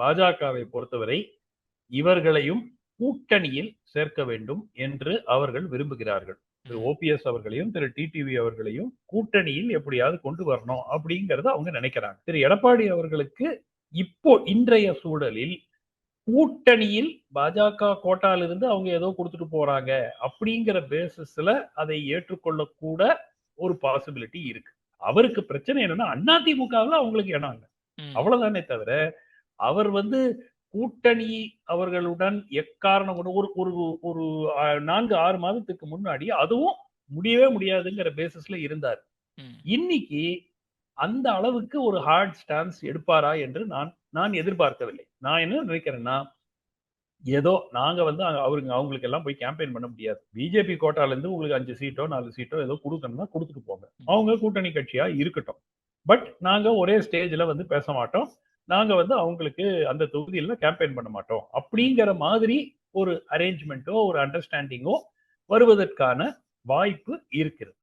பாஜகவை பொறுத்தவரை இவர்களையும் கூட்டணியில் சேர்க்க வேண்டும் என்று அவர்கள் விரும்புகிறார்கள். திரு ஓபிஎஸ் அவர்களையும் திரு டிடிவி அவர்களையும் கூட்டணியில் எப்படியாவது கொண்டு வரணும் அப்படிங்கறத அவங்க நினைக்கிறாங்க. திரு எடப்பாடி அவர்களுக்கு இப்போ இன்றைய சூழலில் கூட்டணியில் பாஜக கோட்டாலிருந்து அவங்க ஏதோ கொடுத்துட்டு போறாங்க அப்படிங்கிற பேசிஸ்ல அதை ஏற்றுக்கொள்ள கூட ஒரு பாசிபிலிட்டி இருக்கு. அவருக்கு பிரச்சனை என்னன்னா அதிமுகவில் அவங்களுக்கு இடம் இல்லை, அவ்வளவுதானே தவிர அவர் கூட்டணி அவர்களுடன் எக்காரணம் கொண்டு ஒரு ஒரு ஒரு 4-6 மாதத்துக்கு முன்னாடி அதுவும் முடியவே முடியாதுங்கிற பேசிஸ்ல இருந்தார். இன்னைக்கு அந்த அளவுக்கு ஒரு ஹார்ட் ஸ்டான்ஸ் எடுப்பாரா என்று நான் எதிர்பார்க்கவில்லை. நான் என்ன நினைக்கிறேன்னா, ஏதோ நாங்க அவங்களுக்கு எல்லாம் போய் கேம்பெயின் பண்ண முடியாது. பிஜேபி கோட்டால இருந்து உங்களுக்கு 5 சீட்டோ 4 சீட்டோ ஏதோ கொடுக்கணும்னா கொடுத்துட்டு போங்க, அவங்க கூட்டணி கட்சியா இருக்கட்டும். பட் நாங்க ஒரே ஸ்டேஜ்ல பேச மாட்டோம், நாங்க அவங்களுக்கு அந்த தொகுதியில கேம்பெயின் பண்ண மாட்டோம் அப்படிங்கிற மாதிரி ஒரு அரேஞ்ச்மெண்ட்டோ ஒரு அண்டர்ஸ்டாண்டிங்கோ வருவதற்கான வாய்ப்பு இருக்கிறது.